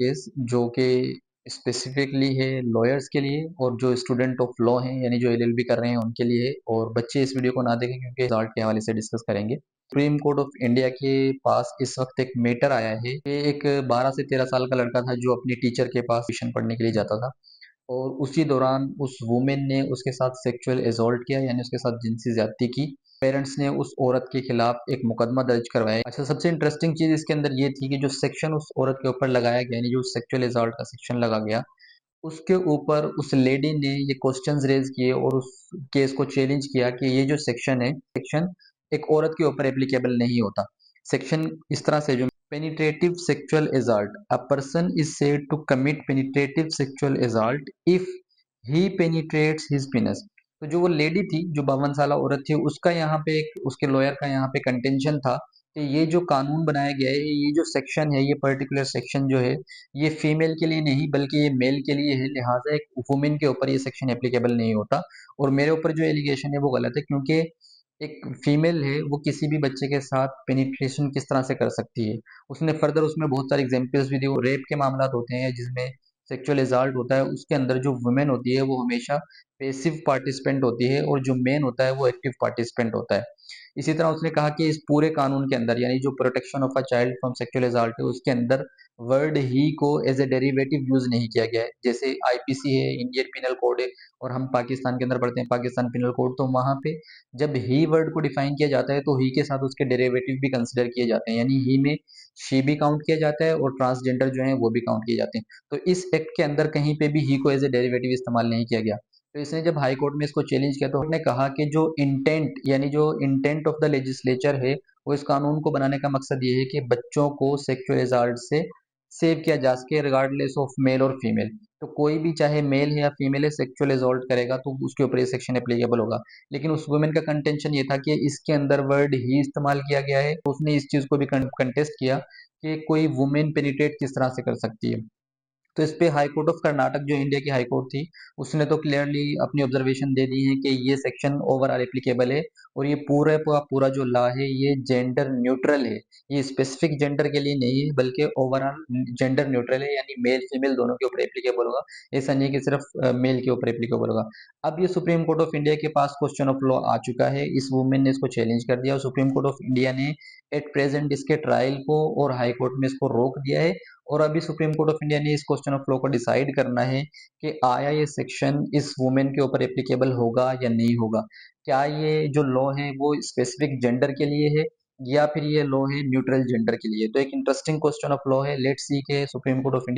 Case जो कि specifically है लॉयर्स के लिए और जो स्टूडेंट ऑफ लॉ हैं यानी जो एलएलबी कर रहे हैं उनके लिए है। और बच्चे इस वीडियो को ना देखें क्योंकि रिजल्ट के हवाले से डिस्कस करेंगे। सुप्रीम कोर्ट ऑफ इंडिया के पास इस वक्त एक मैटर आया है कि एक 12 से 13 साल का लड़का था जो अपनी टीचर के पास ट्यूशन पढ़ने के लिए जाता था और उसी दौरान उस वुमेन ने उसके साथ सेक्सुअल एसॉल्ट किया यानी उसके साथ जिनसी ज्यादती की। पेरेंट्स ने उस औरत के खिलाफ एक मुकदमा दर्ज करवाया। अच्छा, सबसे इंटरेस्टिंग चीज इसके अंदर ये थी कि जो सेक्शन उस औरत के ऊपर लगाया गया यानी जो सेक्सुअल एसॉल्ट का सेक्शन लगा गया, उसके ऊपर उस लेडी ने ये क्वेश्चंस रेज किए और उस केस को चैलेंज किया कि ये जो सेक्शन है, सेक्शन एक औरत के ऊपर एप्लीकेबल नहीं होता। सेक्शन इस तरह से जो penetrative sexual assault, a person is said to commit penetrative sexual assault if he penetrates his penis। तो जो वो लेडी थी जो 52 साल औरत थी उसका यहाँ पे एक उसके लॉयर का यहाँ पे कंटेंशन था कि ये जो कानून बनाया गया है, ये जो सेक्शन है, ये पर्टिकुलर सेक्शन जो है ये फीमेल के लिए नहीं बल्कि ये मेल के लिए है, लिहाजा एक वुमेन के ऊपर ये सेक्शन एप्लीकेबल नहीं होता। और मेरे ऊपर जो एलिगेशन है वो गलत है क्योंकि एक फीमेल है वो किसी भी बच्चे के साथ पेनिट्रेशन किस तरह से कर सकती है। उसने फर्दर उसमें बहुत सारे एग्जांपल्स भी दिए। रेप के मामला होते हैं जिसमें सेक्सुअल एसाल्ट होता है, उसके अंदर जो वुमेन होती है वो हमेशा पेसिव पार्टिसिपेंट होती है और जो मेन होता है वो एक्टिव पार्टिसिपेंट होता है। इसी तरह उसने कहा कि इस पूरे कानून के अंदर यानी जो protection of a child from sexual assault है उसके अंदर वर्ड ही को एज ए डेरिवेटिव यूज नहीं किया गया है। जैसे आईपीसी है, इंडियन पिनल कोड है, और हम पाकिस्तान के अंदर पढ़ते हैं पाकिस्तान पिनल कोड, तो वहां पे जब ही वर्ड को डिफाइन किया जाता है तो ही के साथ उसके डेरिवेटिव भी कंसिडर किए जाते हैं, यानी ही में शी भी काउंट किया जाता है और ट्रांसजेंडर जो है वो भी काउंट किए जाते हैं। तो इस एक्ट के अंदर कहीं पे भी ही को एज ए डेरिवेटिव इस्तेमाल नहीं किया गया। तो इसने जब हाई कोर्ट में इसको चैलेंज किया तो उसने कहा कि जो इंटेंट यानी जो इंटेंट ऑफ द लेजिस्लेचर है वो इस कानून को बनाने का मकसद ये है कि बच्चों को सेक्सुअल एसाल्ट से सेव किया जा सके रिगार्डलेस ऑफ मेल और फीमेल। तो कोई भी चाहे मेल है या फीमेल है सेक्सुअल एसॉल्ट करेगा तो उसके ऊपर ये सेक्शन एप्लीकेबल होगा। लेकिन उस वुमेन का कंटेंशन ये था कि इसके अंदर वर्ड ही इस्तेमाल किया गया है, तो उसने इस चीज को भी कंटेस्ट किया कि कोई वुमेन पेनिट्रेट किस तरह से कर सकती है। तो इस पे हाई कोर्ट ऑफ कर्नाटक जो इंडिया की हाई कोर्ट थी उसने तो क्लियरली अपनी ऑब्जर्वेशन दे दी है कि ये सेक्शन ओवरऑल एप्लीकेबल है और ये पूरा पूरा जो लॉ है ये जेंडर न्यूट्रल है। ये स्पेसिफिक जेंडर के लिए नहीं है बल्कि ओवरऑल जेंडर न्यूट्रल है, यानी मेल फीमेल दोनों के ऊपर एप्लीकेबल होगा। ऐसा नहीं है कि सिर्फ मेल के ऊपर एप्लीकेबल होगा। अब ये सुप्रीम कोर्ट ऑफ इंडिया के पास क्वेश्चन ऑफ लॉ आ चुका है, इस वुमेन ने इसको चैलेंज कर दिया और सुप्रीम कोर्ट ऑफ इंडिया ने एट प्रेजेंट इसके ट्रायल को और हाई कोर्ट में इसको रोक दिया है। और अभी सुप्रीम कोर्ट ऑफ इंडिया ने इस क्वेश्चन ऑफ लॉ को डिसाइड करना है कि आया ये सेक्शन इस वुमेन के ऊपर एप्लीकेबल होगा या नहीं होगा। क्या ये जो लॉ है वो स्पेसिफिक जेंडर के लिए है या फिर ये लॉ है न्यूट्रल जेंडर के लिए। तो एक इंटरेस्टिंग क्वेश्चन ऑफ लॉ है, लेट्स सी के सुप्रीम कोर्ट ऑफ इंडिया